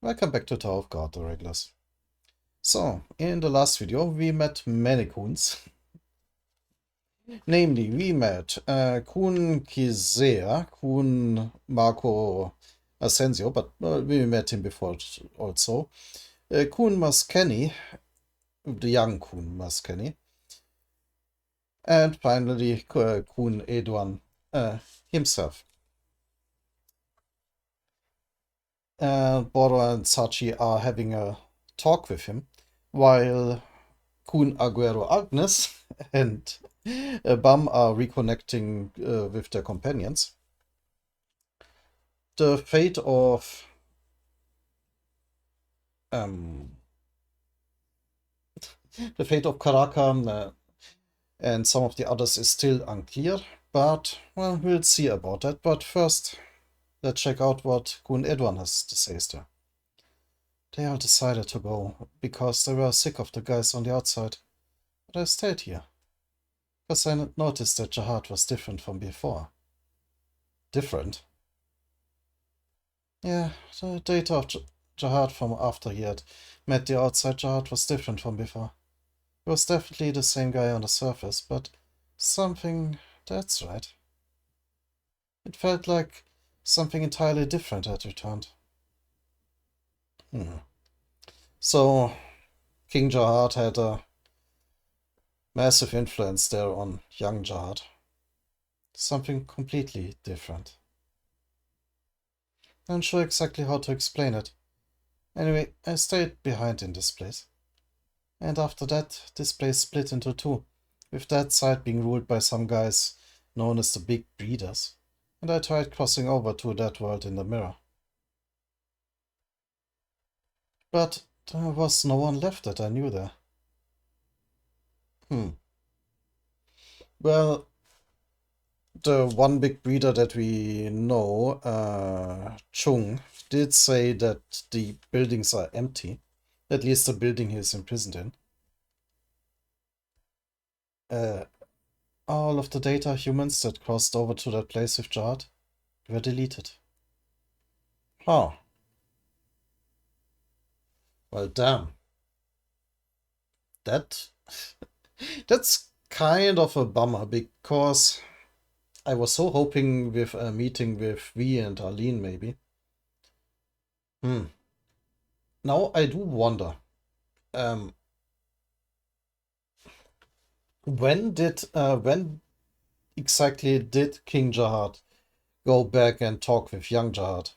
Welcome back to Tower of God, the regulars. So, in the last video, we met many Kuns. Namely, we met Kun Kizea, Kun Marco Asensio, but we met him before also. Kun Masceni, the young Kun Masceni. And finally, Kun Edwan himself. Boro and Sachi are having a talk with him, while Kun Aguero Agnes and Bam are reconnecting with their companions. The fate of Karaka and some of the others is still unclear, but well, we'll see about that. But first, let's check out what Kun Edwan has to say there. They all decided to go because they were sick of the guys on the outside. But I stayed here because I noticed that Jahad was different from before. Different? Yeah, the data of Jahad from after he had met the outside Jahad was different from before. He was definitely the same guy on the surface, but something... that's right. It felt like something entirely different had returned. So, King Jahad had a massive influence there on young Jahad. Something completely different. I'm not sure exactly how to explain it. Anyway, I stayed behind in this place. And after that, this place split into two, with that side being ruled by some guys known as the Big Breeders, and I tried crossing over to that world in the mirror. But there was no one left that I knew there. Well, the one Big Breeder that we know, Chung, did say that the buildings are empty. At least the building he is imprisoned in. All of the data humans that crossed over to that place with Jahad were deleted. Huh. Well, damn. That's kind of a bummer, because I was so hoping with a meeting with V and Arlene, maybe. Now I do wonder. When exactly did King Jahad go back and talk with young Jahad?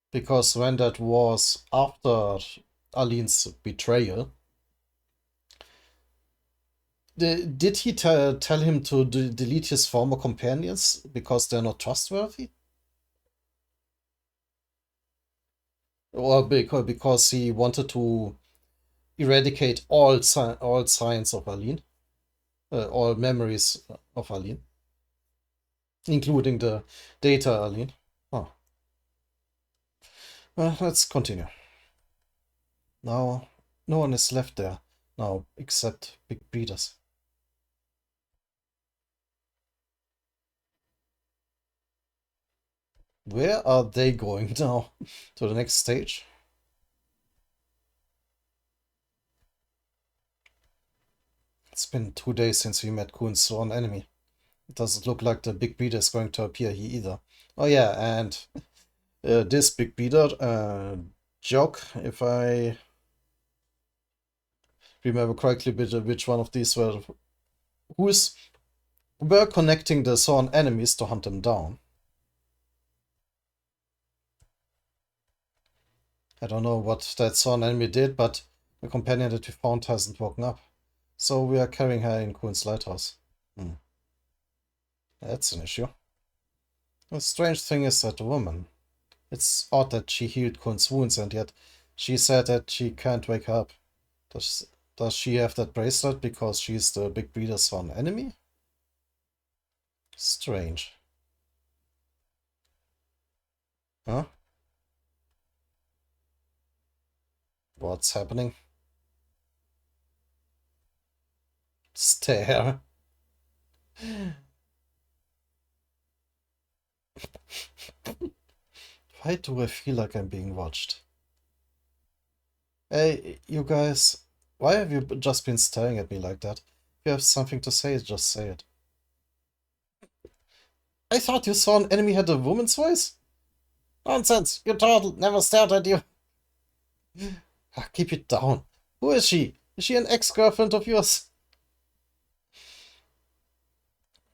Because when that was after Arlene's betrayal, did he tell him to delete his former companions because they're not trustworthy? Or because he wanted to eradicate all signs of Arlene? All memories of Arlene? Including the data Arlene? Oh. Well, let's continue. Now, no one is left there now except Big Breeders. Where are they going now? To the next stage? It's been 2 days since we met Kun's sworn enemy. It doesn't look like the Big Breeder is going to appear here either. Oh yeah, and this Big Breeder, Jock, if I remember correctly, which one of these were connecting the sworn enemies to hunt them down. I don't know what that sworn enemy did, but the companion that we found hasn't woken up. So we are carrying her in Kun's lighthouse. That's an issue. The strange thing is that the woman. It's odd that she healed Kun's wounds, and yet she said that she can't wake up. Does she have that bracelet because she's the Big Breeder's sworn enemy? Strange. Huh? What's happening? Stare. Why do I feel like I'm being watched? Hey, you guys, why have you just been staring at me like that? If you have something to say, just say it. I thought you saw an enemy had a woman's voice? Nonsense, you turtle, never stared at you. Keep it down. Who is she? Is she an ex-girlfriend of yours?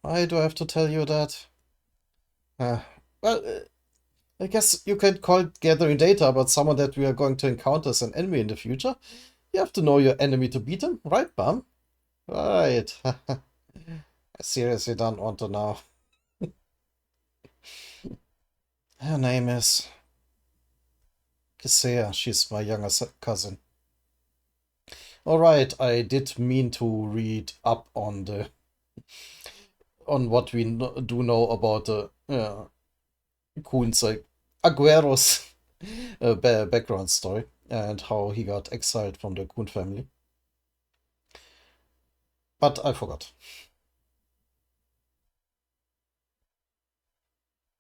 Why do I have to tell you that? Uh, well, I guess you could call it gathering data about someone that we are going to encounter as an enemy in the future. You have to know your enemy to beat him, right, Bum? Right. I seriously don't want to know. Her name is Kisea. She's my younger cousin. Alright, I did mean to read up on what we do know about the Kuhn's Aguero's background story and how he got exiled from the Kuhn family. But I forgot.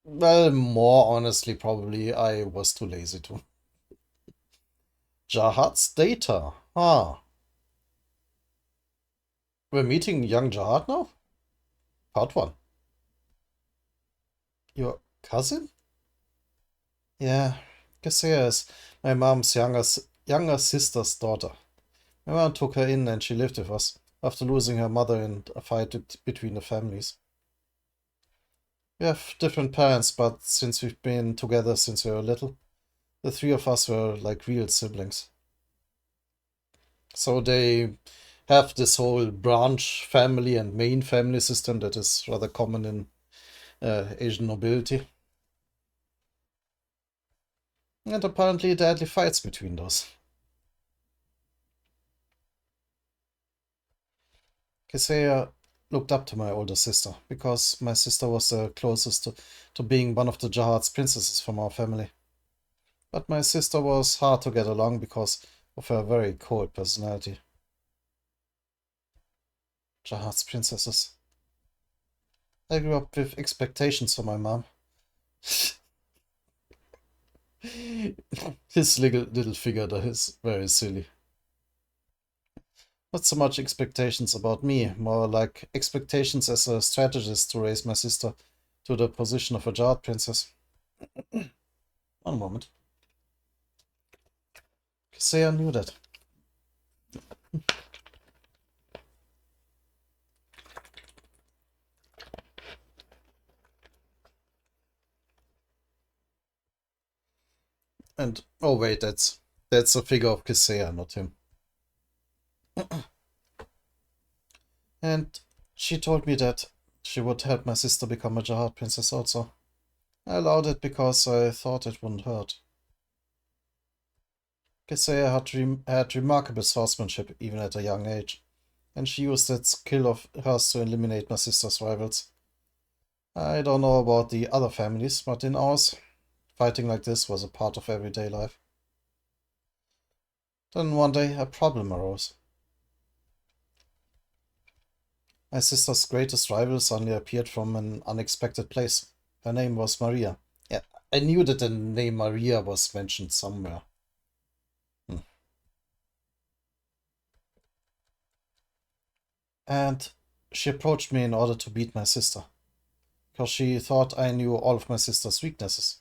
Well, more honestly, probably I was too lazy to. Jahad's data. We're meeting young Jahad now? Part 1. Your cousin? Yeah, Kesea is my mom's younger sister's daughter. My mom took her in and she lived with us after losing her mother in a fight between the families. We have different parents, but since we've been together since we were little, the three of us were like real siblings. So they have this whole branch family and main family system that is rather common in Asian nobility. And apparently deadly fights between those. Kesea looked up to my older sister, because my sister was the closest to being one of the Jahad's princesses from our family. But my sister was hard to get along because of her very cold personality. Jahad's princesses. I grew up with expectations for my mom. His little figure there is very silly. Not so much expectations about me, more like expectations as a strategist to raise my sister to the position of a Jahad princess. One moment. Say I knew that. And oh wait, that's a figure of Kisea, not him. And she told me that she would help my sister become a Jahad princess also. I allowed it because I thought it wouldn't hurt. Kisea had remarkable swordsmanship even at a young age, and she used that skill of hers to eliminate my sister's rivals. I don't know about the other families, but in ours, fighting like this was a part of everyday life. Then one day a problem arose. My sister's greatest rival suddenly appeared from an unexpected place. Her name was Maria. Yeah, I knew that the name Maria was mentioned somewhere. And she approached me in order to beat my sister, because she thought I knew all of my sister's weaknesses.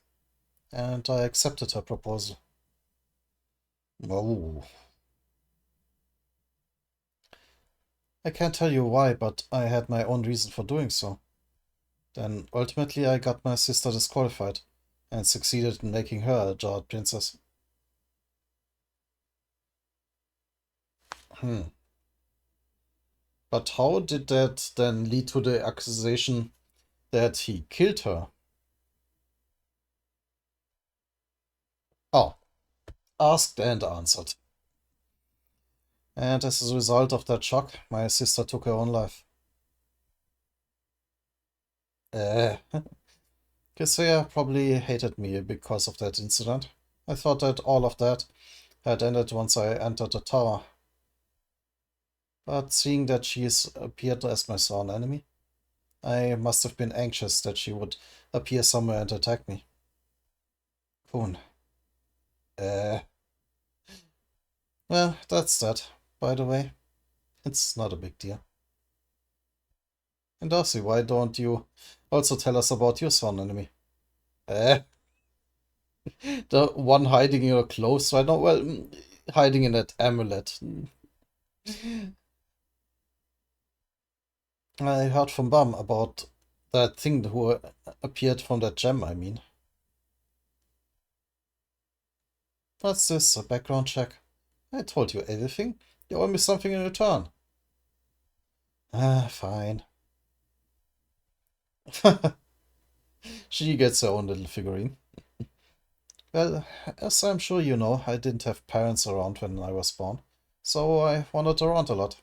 And I accepted her proposal. Oh. I can't tell you why, but I had my own reason for doing so. Then ultimately I got my sister disqualified and succeeded in making her a Jahad princess. But how did that then lead to the accusation that he killed her? Oh, asked and answered. And as a result of that shock, my sister took her own life. Kisea probably hated me because of that incident. I thought that all of that had ended once I entered the tower. But seeing that she's appeared as my sworn enemy, I must have been anxious that she would appear somewhere and attack me. Poon. Well, that's that, by the way. It's not a big deal. And Darcy, why don't you also tell us about your sworn enemy? The one hiding in your clothes right now? Well, hiding in that amulet. I heard from Bam about that thing who appeared from that gem, I mean. What's this? A background check? I told you everything. You owe me something in return. Ah, fine. She gets her own little figurine. Well, as I'm sure you know, I didn't have parents around when I was born, so I wandered around a lot.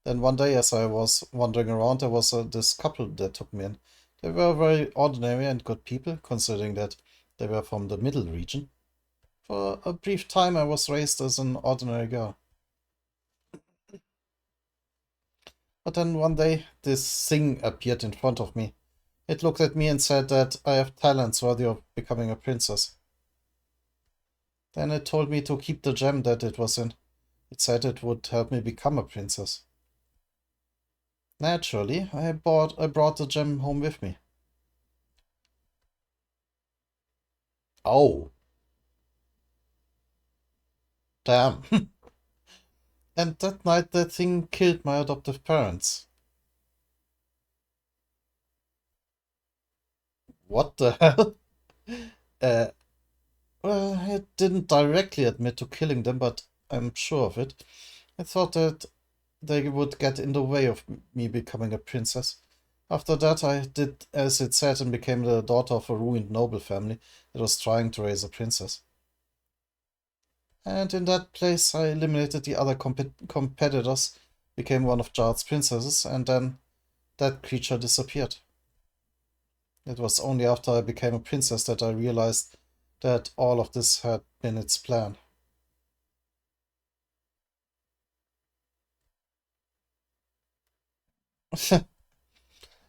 Then one day, as I was wandering around, there was this couple that took me in. They were very ordinary and good people, considering that they were from the middle region. For a brief time, I was raised as an ordinary girl. But then one day, this thing appeared in front of me. It looked at me and said that I have talents worthy of becoming a princess. Then it told me to keep the gem that it was in. It said it would help me become a princess. Naturally, I brought the gem home with me. Oh, damn. And that night that thing killed my adoptive parents. What the hell? Uh, well, I didn't directly admit to killing them, but I'm sure of it. I thought that they would get in the way of me becoming a princess. After that, I did as it said and became the daughter of a ruined noble family that was trying to raise a princess. And in that place, I eliminated the other competitors, became one of Jahad's princesses, and then that creature disappeared. It was only after I became a princess that I realized that all of this had been its plan.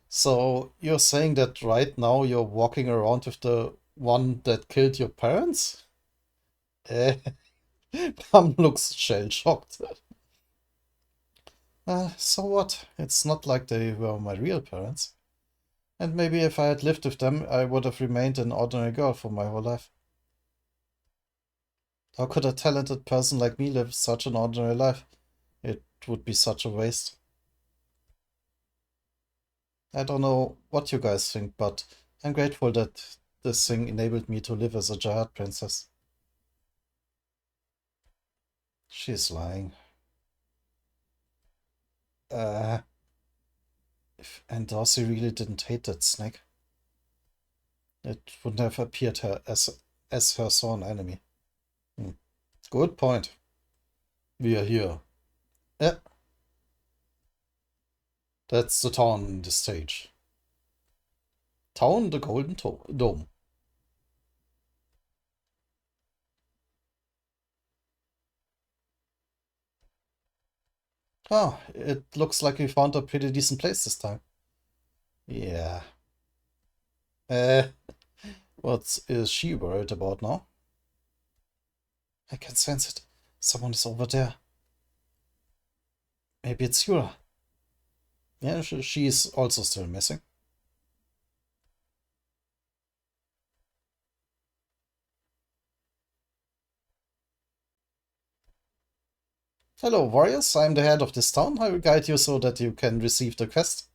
So you're saying that right now you're walking around with the one that killed your parents? Eh, Mom looks shell-shocked. So what? It's not like they were my real parents. And maybe if I had lived with them, I would have remained an ordinary girl for my whole life. How could a talented person like me live such an ordinary life? It would be such a waste. I don't know what you guys think, but I'm grateful that this thing enabled me to live as a Jahad princess. She's lying. Uh, if and Darcy really didn't hate that snake, it wouldn't have appeared her as her sworn enemy. Hmm. Good point. We are here. Yeah, that's the town in the stage. Town, the Golden Dome. Ah, it looks like we found a pretty decent place this time. Yeah. Uh, what is she worried about now? I can sense it. Someone is over there. Maybe it's Yura. Yeah, she's also still missing. Hello, warriors. I'm the head of this town. I will guide you so that you can receive the quest.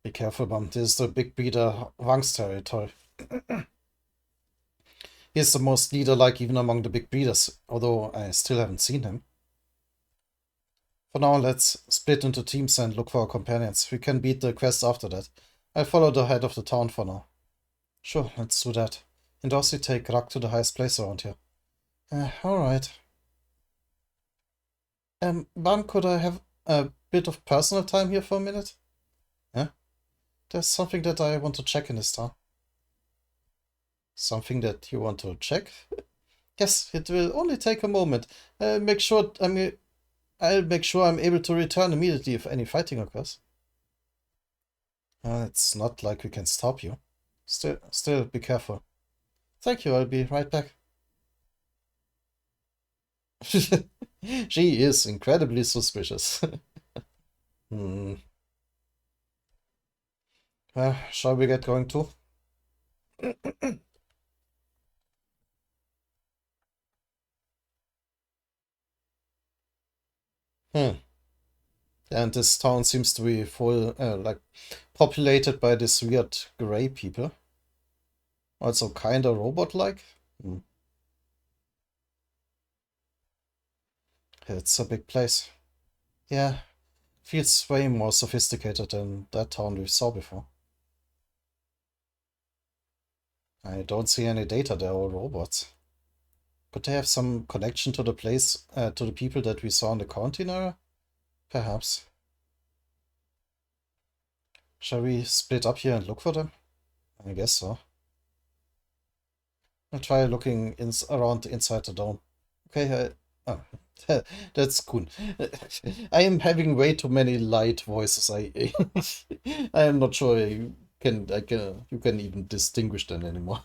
Be careful, Bum. This is the big breeder Wang's territory. He's the most leader-like even among the big breeders, although I still haven't seen him. For now, let's split into teams and look for our companions. We can beat the quest after that. I'll follow the head of the town for now. Sure, let's do that. And also take Rak to the highest place around here. Alright. Bam, could I have a bit of personal time here for a minute? Huh? There's something that I want to check in this town. Something that you want to check? Yes, it will only take a moment. Make sure I'll make sure I'm able to return immediately if any fighting occurs. It's not like we can stop you. Still, be careful. Thank you, I'll be right back. She is incredibly suspicious. Hmm. Shall we get going too? Hmm. And this town seems to be full, like, populated by this weird gray people. Also kinda robot-like. Hmm. It's a big place. Yeah, feels way more sophisticated than that town we saw before. I don't see any data there or robots. Could they have some connection to the place, to the people that we saw in the quarantine area? Perhaps. Shall we split up here and look for them? I guess so. I'll try looking around inside the dome. Okay, oh, that's cool. I am having way too many light voices. I am not sure you can even distinguish them anymore.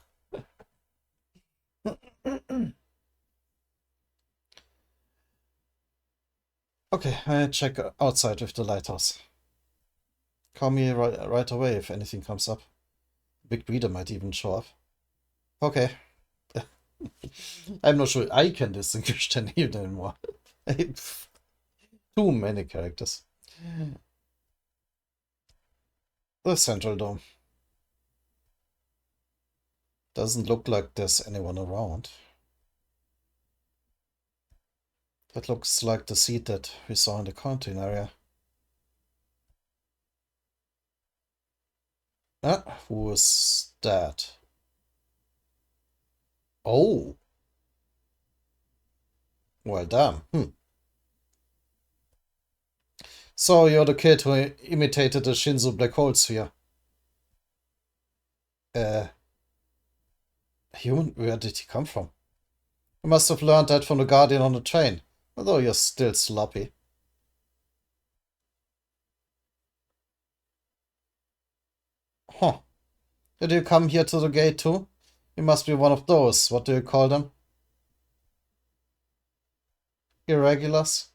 Okay, I check outside with the lighthouse. Call me right away if anything comes up. Big Breeder might even show up. Okay. I'm not sure I can distinguish them even anymore. Too many characters. The central dome. Doesn't look like there's anyone around. That looks like the seat that we saw in the quarantine area. Who's that? Oh, well done. So you're the kid who imitated the Shinzo black hole sphere. Uh, Human? Where did he come from? You must have learned that from the Guardian on the train, although you're still sloppy. Huh. Did you come here to the gate too? You must be one of those, what do you call them? Irregulars?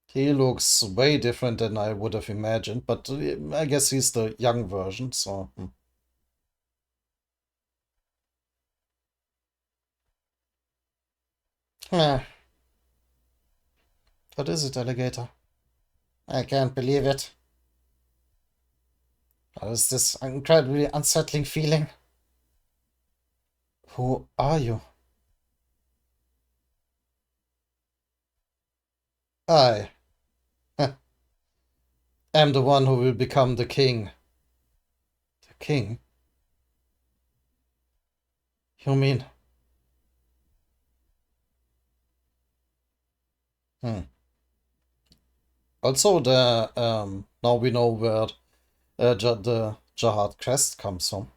He looks way different than I would have imagined, but I guess he's the young version, so. What is it, alligator? I can't believe it. What is this incredibly unsettling feeling? Who are you? I am the one who will become the king. The king? You mean? Hmm. Also, now we know where the Jahad crest comes from.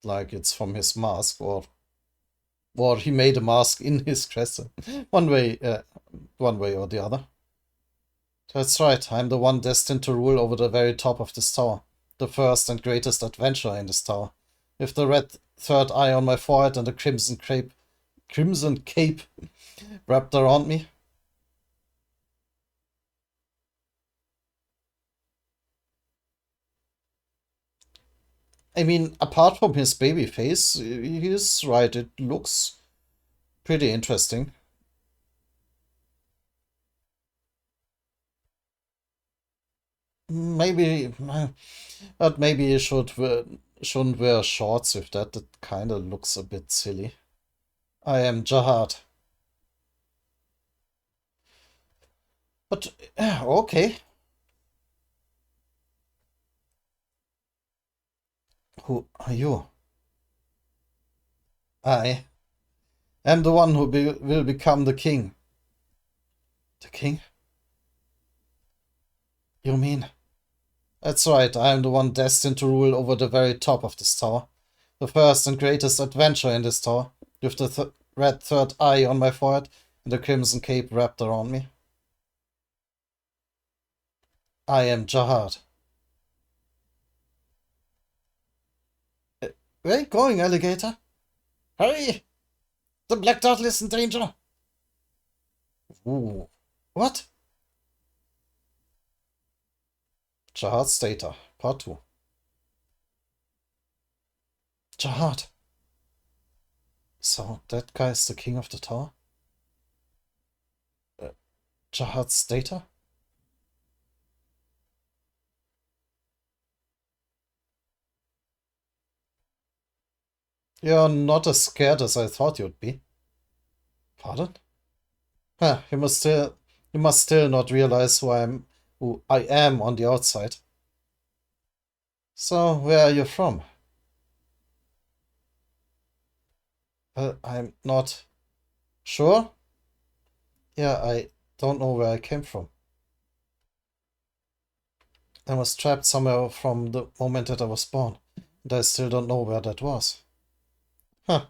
Like it's from his mask, or he made a mask in his crest. One way or the other. That's right. I'm the one destined to rule over the very top of this tower, the first and greatest adventurer in this tower, with the red third eye on my forehead and the crimson cape wrapped around me. I mean, apart from his baby face, he is right. It looks pretty interesting. Maybe, but maybe you shouldn't wear shorts with that. It kind of looks a bit silly. I am Jahad. But, okay. Who are you? I am the one who will become the king. The king? You mean? That's right, I am the one destined to rule over the very top of this tower. The first and greatest adventure in this tower, with the red third eye on my forehead and the crimson cape wrapped around me. I am Jahad. Where are you going, alligator? Hurry! The black turtle is in danger! Ooh. What? Jahad's data, part 2. Jahad. So, that guy is the king of the tower? Uh, Jahad's data? You're not as scared as I thought you'd be. Pardon? Huh, you must still not realize who I am on the outside. So, where are you from? I'm not sure. Yeah, I don't know where I came from. I was trapped somewhere from the moment that I was born, and I still don't know where that was. Huh,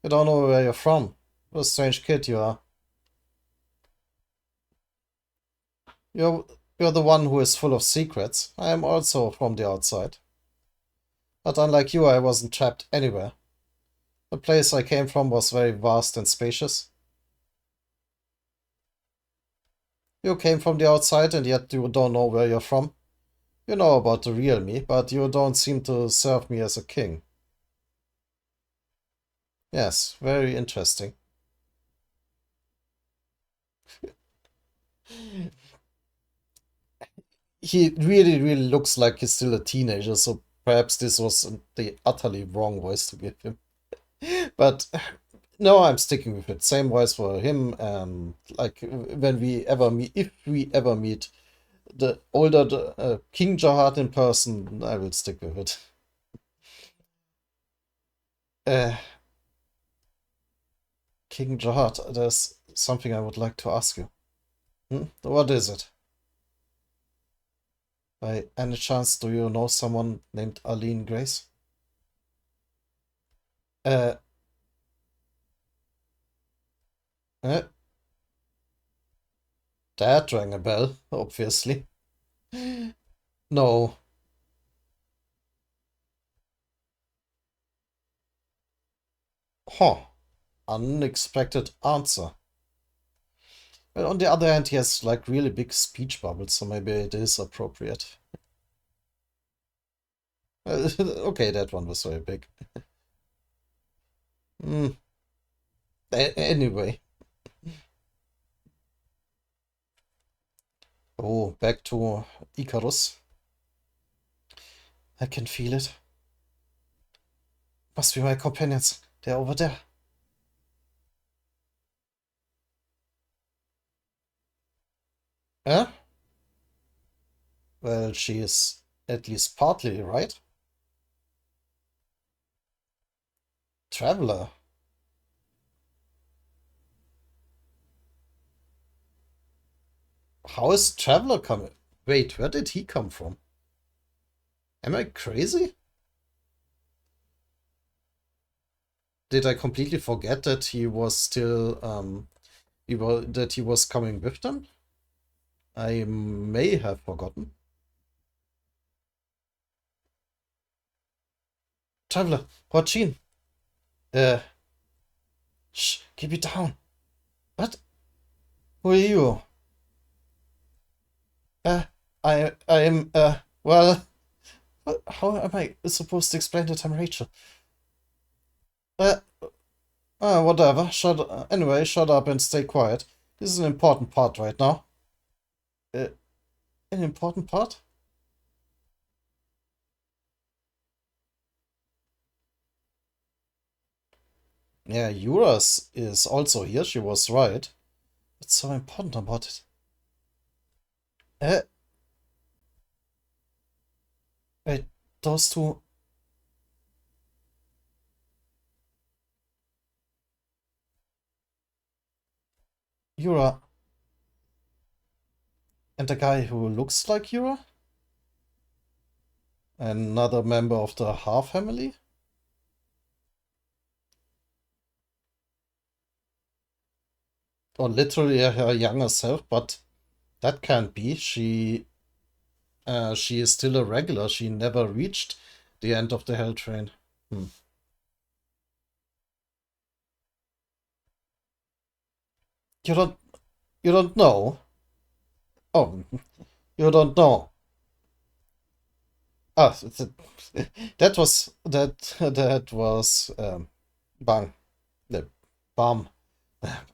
you don't know where you're from. What a strange kid you are. You're, you're the one who is full of secrets. I am also from the outside. But unlike you, I wasn't trapped anywhere. The place I came from was very vast and spacious. You came from the outside and yet you don't know where you're from. You know about the real me, but you don't seem to serve me as a king. Yes, very interesting. He really, really looks like he's still a teenager, so perhaps this was the utterly wrong voice to give him. But no, I'm sticking with it. Same voice for him. Like when we ever meet, if we ever meet the older King Jahad in person, I will stick with it. Uh, King Jahad, there's something I would like to ask you. What is it? By any chance, do you know someone named Aline Grace? Uh, uh, that rang a bell, obviously. No. Huh. Unexpected answer. But on the other hand, he has like really big speech bubbles, so maybe it is appropriate. Okay, that one was very big. Mm, anyway. Oh, back to Icarus. I can feel it. Must be my companions. They're over there. Huh? Well, she is at least partly right. Traveler. How is Traveler coming? Wait, where did he come from? Am I crazy? Did I completely forget that he was still that he was coming with them? I may have forgotten. Traveler, Horchin. Uh, shh, keep it down. What? Who are you? Uh, well, how am I supposed to explain that I'm Rachel? Uh, whatever. Anyway, shut up and stay quiet. This is an important part right now. Uh, an important part? Yeah, Yuras is also here. She was right. What's so important about it? Uh, wait, those two, Yura and the guy who looks like Yura? Another member of the Ha family? Or literally her younger self, but that can't be. She is still a regular. She never reached the end of the Hell Train. Hmm. You don't you don't know? Oh, you don't know. Ah, that was bang. The bum.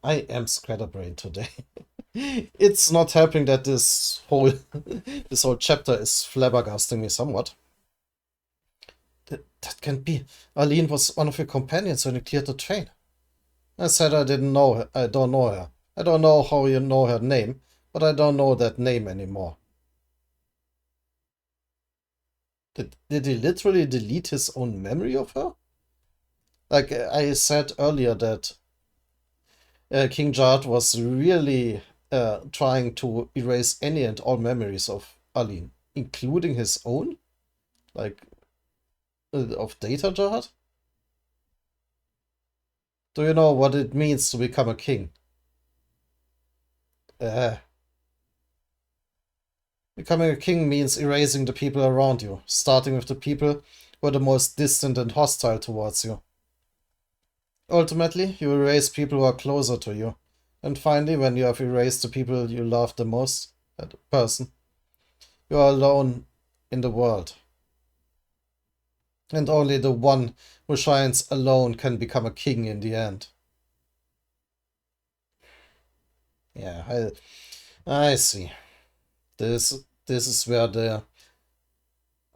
I am scatterbrained today. It's not helping that this whole chapter is flabbergasting me somewhat. That can't be. Aline was one of your companions when you cleared the train. I said I didn't know her. I don't know her. I don't know how you know her name, but I don't know that name anymore. Did he literally delete his own memory of her? Like I said earlier that King Jahad was really trying to erase any and all memories of Aline, including his own, like of Data Jahad. Do you know what it means to become a king? Uh, Becoming a king means erasing the people around you, starting with the people who are the most distant and hostile towards you. Ultimately, you erase people who are closer to you. And finally, when you have erased the people you love the most, that person, you are alone in the world. And only the one who shines alone can become a king in the end. Yeah, I see. This is where the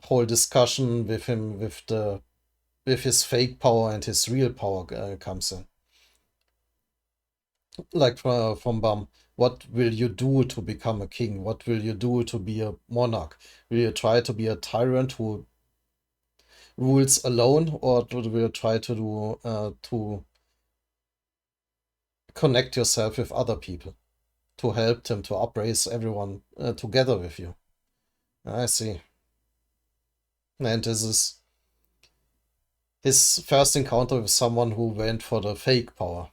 whole discussion with him, with his fake power and his real power comes in. Like from Bam, what will you do to become a king? What will you do to be a monarch? Will you try to be a tyrant who rules alone, or will you try to do to connect yourself with other people, to help them to upraise everyone together with you? I see. And this is his first encounter with someone who went for the fake power.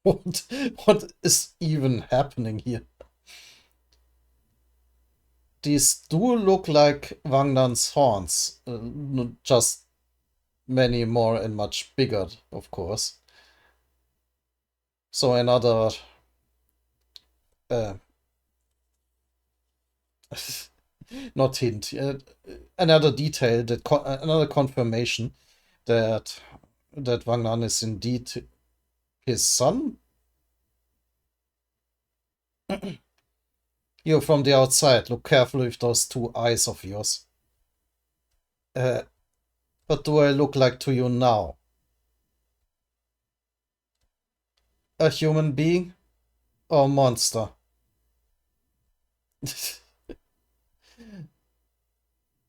What what is even happening here? These do look like Wang Nan's horns, just many more and much bigger, of course. So another uh, not hint, another detail that another confirmation that Wang Nan is indeed his son. You from the outside, look carefully with those two eyes of yours. Uh, what do I look like to you now? A human being or a monster?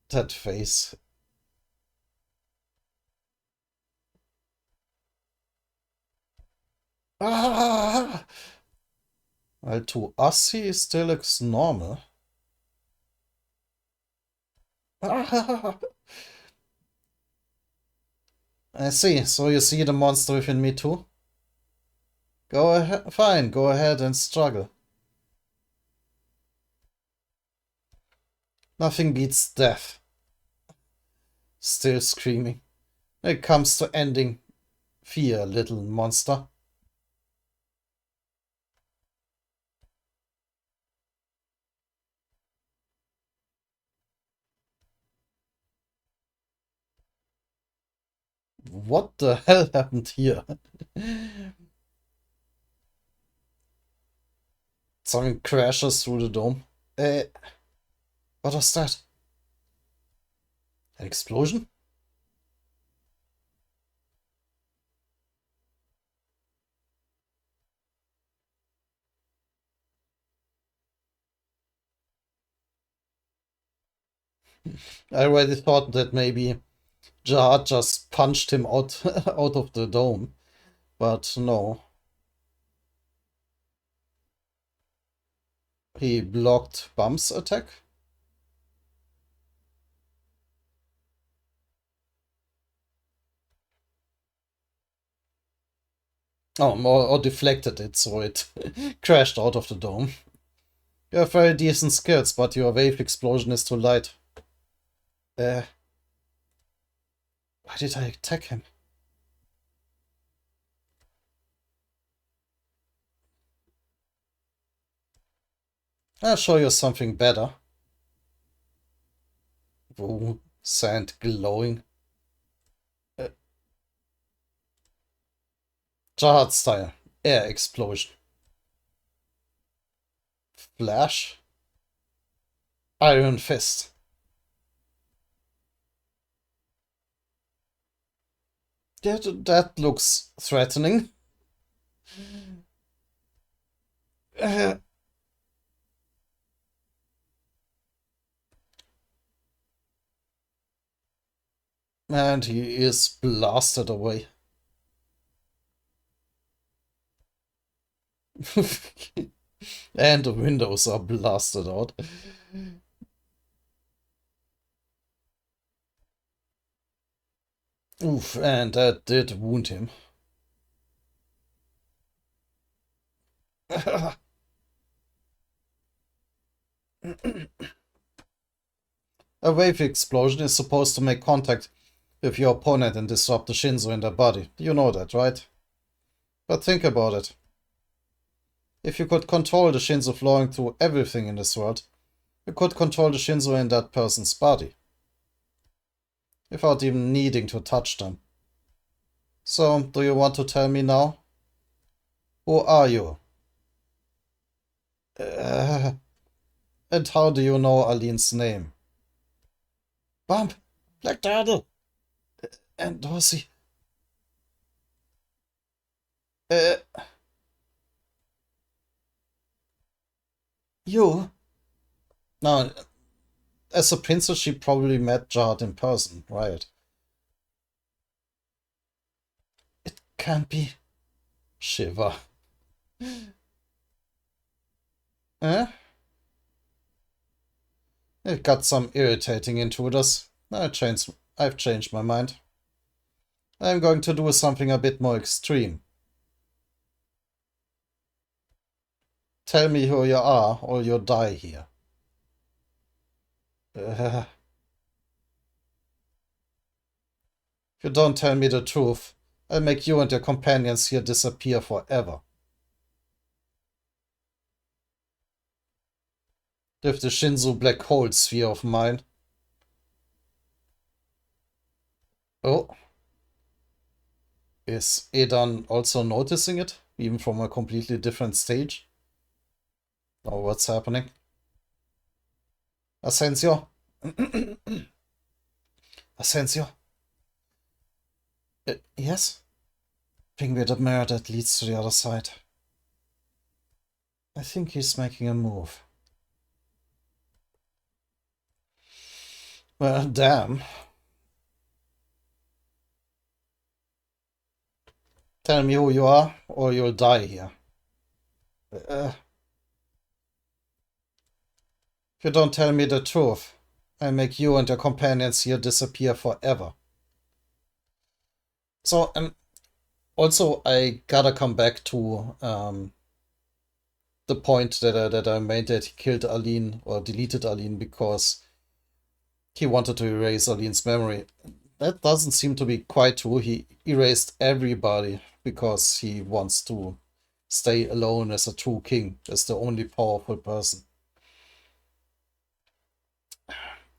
That face. Ah! Well, to us, he still looks normal. Ah! I see. So you see the monster within me too? Go ahead. Fine, go ahead and struggle. Nothing beats death. Still screaming. When it comes to ending fear, little monster. What the hell happened here? Something crashes through the dome. What was that? An explosion? I already thought that maybe Jahad just punched him out out of the dome, but no. He blocked Bum's attack. Oh, or deflected it so it crashed out of the dome. You have very decent skills, but your wave explosion is too light. Why did I attack him? I'll show you something better. Ooh, sand glowing. Jahad style. Air explosion. Flash. Iron fist. That looks threatening. And he is blasted away. And the windows are blasted out. Oof, and that did wound him. A wave explosion is supposed to make contact with your opponent and disrupt the Shinzo in their body. You know that, right? But think about it. If you could control the Shinzo flowing through everything in this world, you could control the Shinzo in that person's body. Without even needing to touch them. So, do you want to tell me now? Who are you? And how do you know Aline's name? Bump! Black Turtle! And Dorsey. You? Now, as a princess, she probably met Jahad in person, right? It can't be. Shiva. Eh? It got some irritating intruders. I've changed my mind. I'm going to do something a bit more extreme. Tell me who you are, or you'll die here. If you don't tell me the truth, I'll make you and your companions here disappear forever. With the Shinzo black hole sphere of mine. Oh. Is Edan also noticing it, even from a completely different stage? Oh, what's happening? Asensio? Asensio? Yes? Bring me the mirror that leads to the other side. I think he's making a move. Well, damn. Tell me who you are, or you'll die here. If you don't tell me the truth, I'll make you and your companions here disappear forever. So, also, I gotta come back to the point that I made that he killed Aline or deleted Aline because he wanted to erase Aline's memory. That doesn't seem to be quite true. He erased everybody because he wants to stay alone as a true king, as the only powerful person.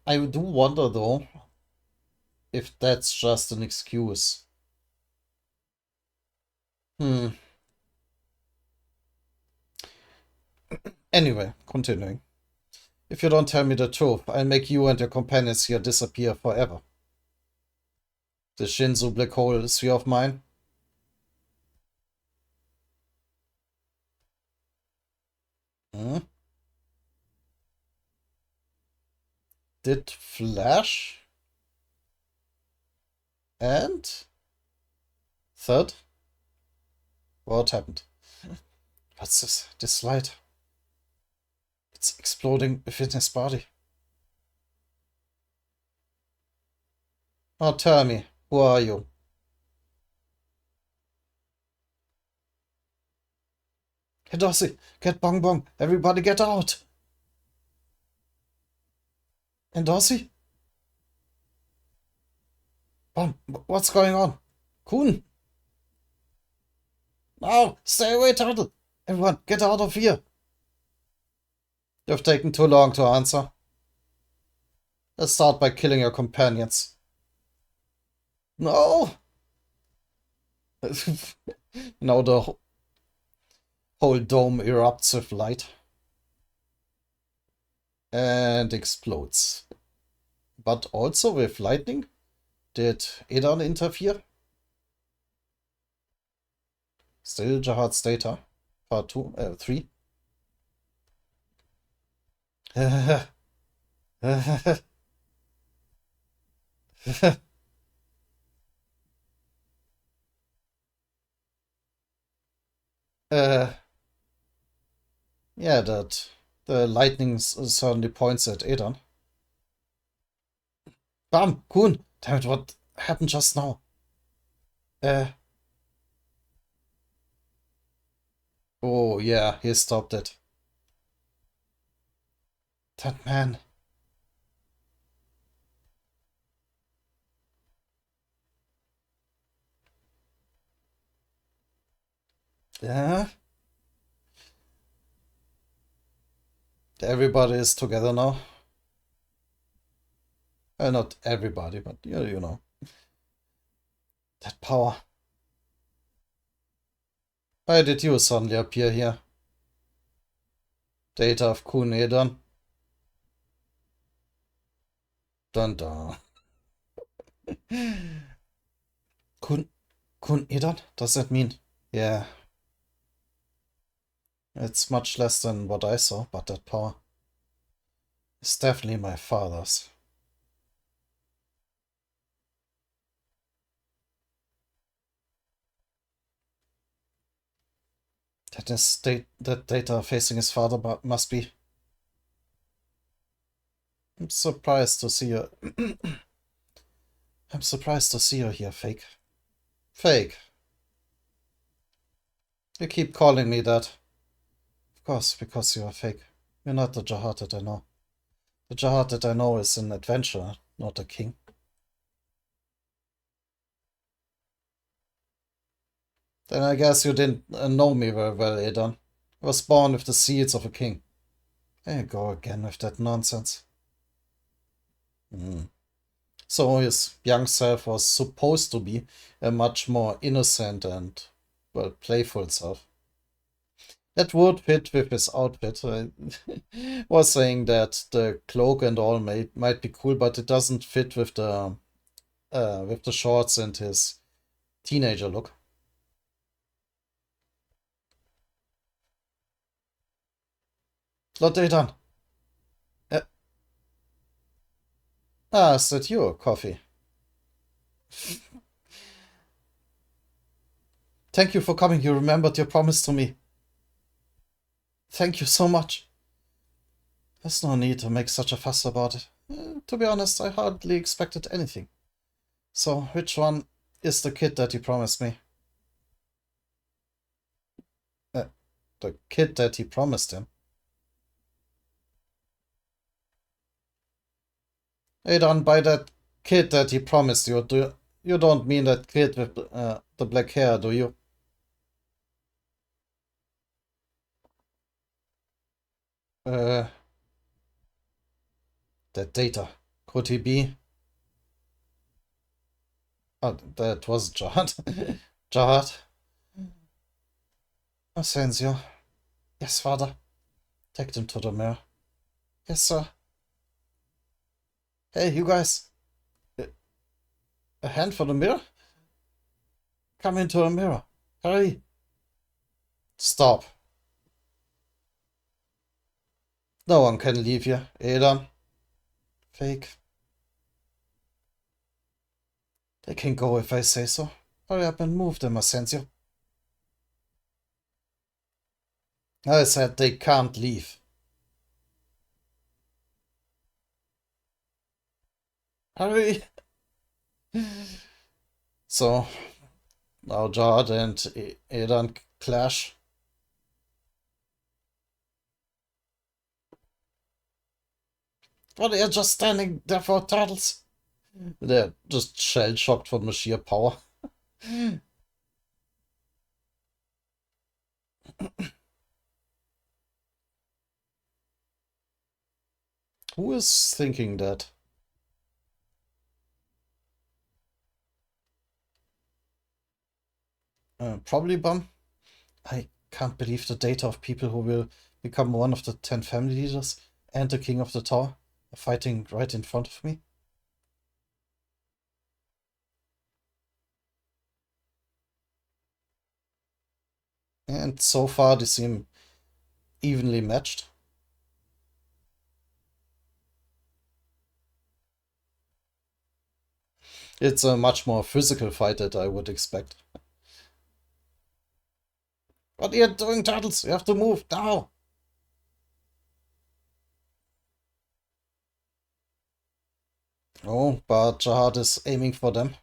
I do wonder, though, if that's just an excuse. Anyway, continuing. If you don't tell me the truth, I'll make you and your companions here disappear forever. The Shinzo black hole sphere of mine? Did Flash? And? Third? What happened? What's this? This light? It's exploding within his body. Oh, tell me, who are you? Hidoshi, get Bong Bong! Everybody get out! And Darcy? What's going on? Kun! No! Stay away, turtle! Everyone, get out of here! You've taken too long to answer. Let's start by killing your companions. No! Now the whole dome erupts with light. And explodes. But also with lightning? Did Edan interfere? Still Jahad's data. Part 3. Yeah, that the lightning certainly points at Edan. Bam! Kun! Damn it, what happened just now? Oh yeah, he stopped it. That man. Yeah? Everybody is together now. Not everybody, but you know. That power. Why did you suddenly appear here? Data of Kun Edan. Dun dun. Kun Edan? Does that mean? Yeah. It's much less than what I saw, but that power is definitely my father's. That data facing his father must be. I'm surprised to see you. I'm surprised to see you here, Fake. Fake. You keep calling me that. Of course, because you are fake. You're not the Jahad that I know. The Jahad that I know is an adventurer, not a king. Then I guess you didn't know me very well, Edan. I was born with the seeds of a king. There you go again with that nonsense. So his young self was supposed to be a much more innocent and, well, playful self. That would fit with his outfit. I was saying that the cloak and all might be cool, but it doesn't fit with the shorts and his teenager look. What have you done? Is that you, Coffee? Thank you for coming. You remembered your promise to me. Thank you so much. There's no need to make such a fuss about it. To be honest, I hardly expected anything. So, which one is the kid that you promised me? The kid that he promised him? Hey, don't buy that kid that he promised you. You don't mean that kid with the black hair, do you? That data. Could he be? Oh, that was Jahad. Jahad. Asensio. Yes, father. Take them to the mirror. Yes, sir. Hey, you guys. A hand for the mirror? Come into a mirror. Hurry. Stop. No one can leave here. Edan. Fake. They can go if I say so. Hurry up and move them, Asensio. I said they can't leave. Hurry. So, now Jahad and Edan clash. But they're just standing there for turtles. They're just shell-shocked from the sheer power. Who is thinking that? Probably Bum. I can't believe the data of people who will become one of the 10 family leaders and the king of the tower are fighting right in front of me. And so far they seem evenly matched. It's a much more physical fight that I would expect. What are you doing, turtles? You have to move now. Oh, but Jahad is aiming for them.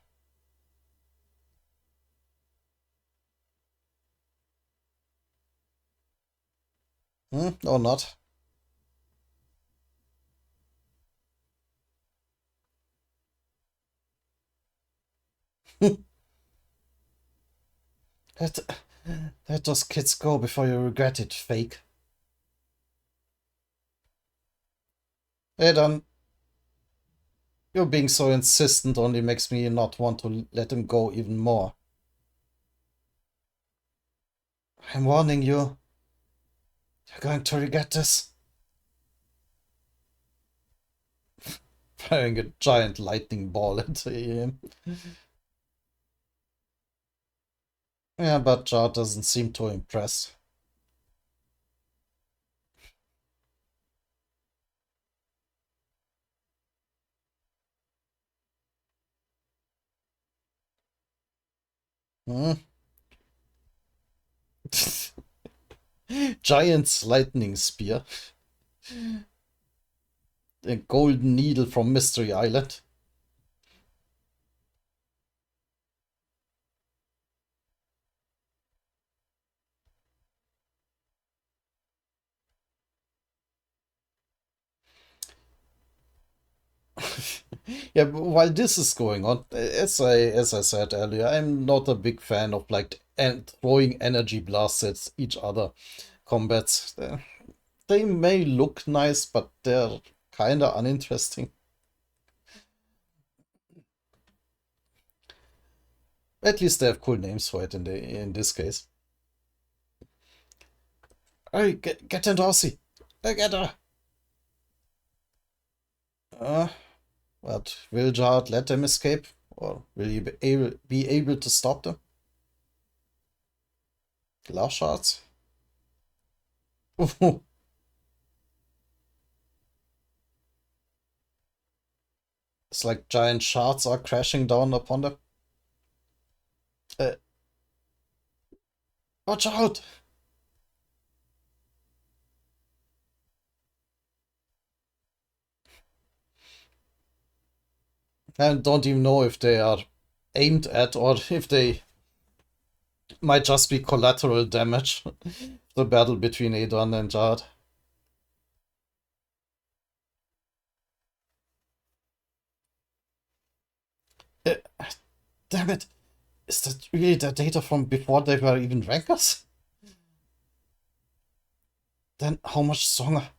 Or not. let, let those kids go before you regret it, fake. Hey, then, you're being so insistent only makes me not want to let him go even more. I'm warning you. You're going to regret this. Firing a giant lightning ball into him. Yeah, but Jar doesn't seem too impressed. Hmm? Giant's lightning spear. A golden needle from Mystery Island. Yeah, but while this is going on, as I said earlier, I'm not a big fan of like throwing energy blasts at each other combats. They may look nice, but they're kinda uninteresting. At least they have cool names for it in this case. Hey, get in, Dorsey. Get her. Uh, but will Jard let them escape? Or will he be able to stop them? Glass shards? It's like giant shards are crashing down upon them. Uh, watch out! And don't even know if they are aimed at or if they might just be collateral damage. The battle between Adon and Jard. Uh, damn it! Is that really the data from before they were even rankers? Then how much stronger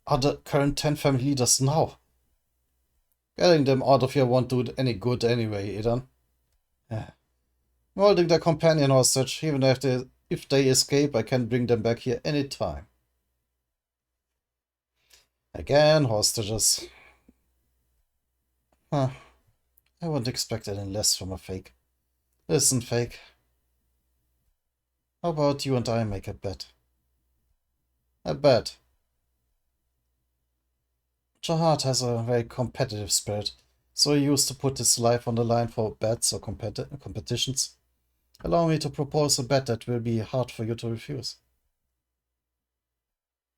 are the current 10 family leaders now? Getting them out of here won't do any good anyway, Edan. Yeah. Holding their companion hostage, even if they escape, I can bring them back here anytime. Again, hostages. Huh. I wouldn't expect any less from a fake. Listen, fake. How about you and I make a bet? A bet. Jahad has a very competitive spirit, so he used to put his life on the line for bets or competitions. Allow me to propose a bet that will be hard for you to refuse.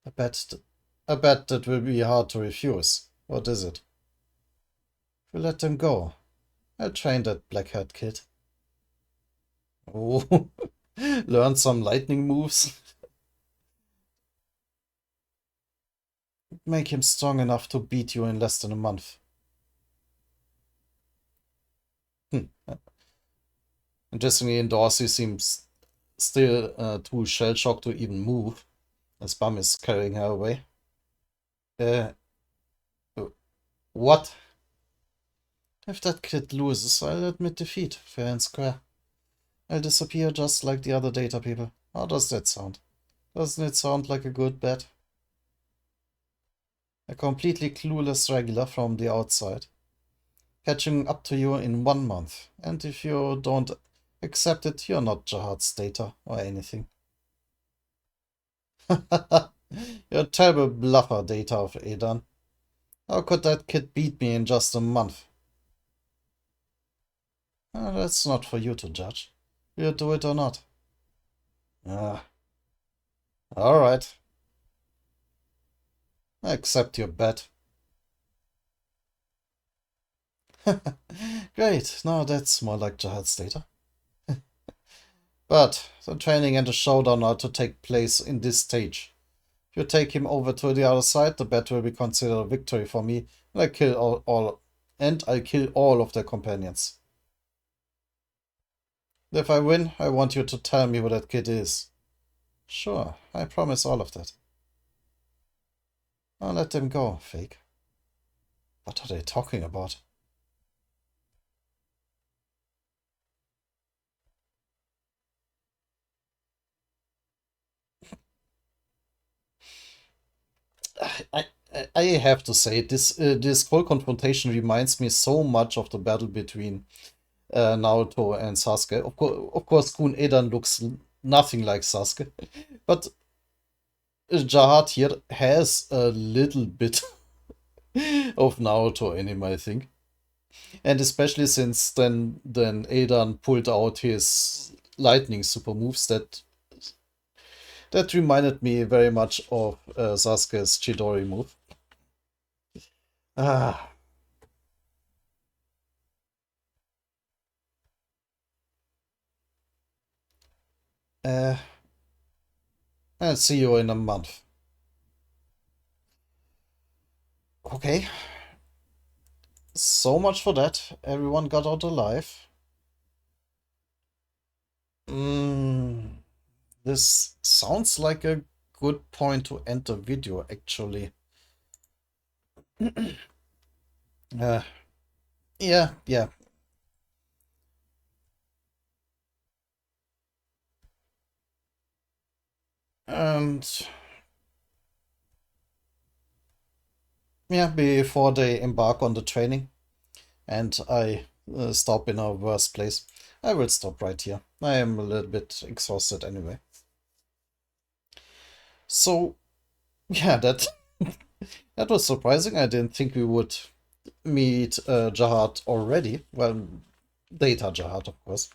A bet, a bet that will be hard to refuse. What is it? If we let them go, I'll train that black-haired kid. Oh, learn some lightning moves. make him strong enough to beat you in less than a month. Interestingly, in Dorsey seems still too shell-shocked to even move, as Bum is carrying her away. Uh, what? If that kid loses, I'll admit defeat, fair and square. I'll disappear just like the other data people. How does that sound? Doesn't it sound like a good bet? A completely clueless regular from the outside, catching up to you in 1 month. And if you don't accept it, you're not Jahad's data or anything. You're a terrible bluffer, data of Edan. How could that kid beat me in just a month? That's not for you to judge. Will you do it or not? Alright. I accept your bet. Great, now that's more like Jahad's data. But the training and the showdown are to take place in this stage. If you take him over to the other side, the bet will be considered a victory for me, and I kill all of their companions. If I win, I want you to tell me who that kid is. Sure, I promise all of that. I'll let them go, fake. What are they talking about? I have to say, this whole confrontation reminds me so much of the battle between Naruto and Sasuke. Of course, Kun Edan looks nothing like Sasuke, but Jahad here has a little bit of Naruto in him, I think. And especially since then Edan pulled out his lightning super moves, that reminded me very much of Sasuke's Chidori move. Ah. I'll see you in a month. Okay. So much for that. Everyone got out alive. This sounds like a good point to end the video, actually. Yeah. And yeah, before they embark on the training and I stop in a worse place, I will stop right here. I am a little bit exhausted anyway. So, yeah, that was surprising. I didn't think we would meet Jahad already. Well, Data Jahad, of course.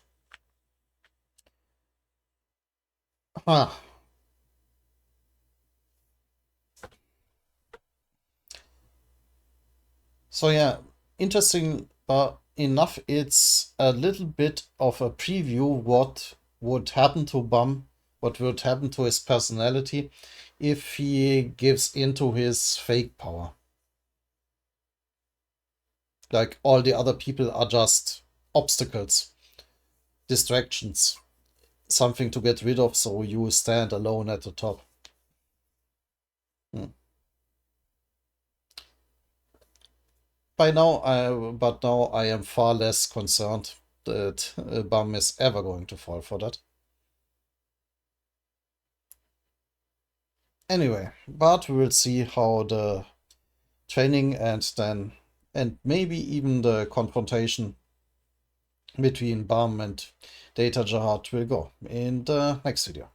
Huh. So yeah, interesting enough, it's a little bit of a preview what would happen to Bum, what would happen to his personality if he gives into his fake power. Like all the other people are just obstacles, distractions, something to get rid of so you stand alone at the top. Hmm. But now I am far less concerned that Bum is ever going to fall for that. Anyway, but we will see how the training and maybe even the confrontation between Bum and Data Jahad will go in the next video.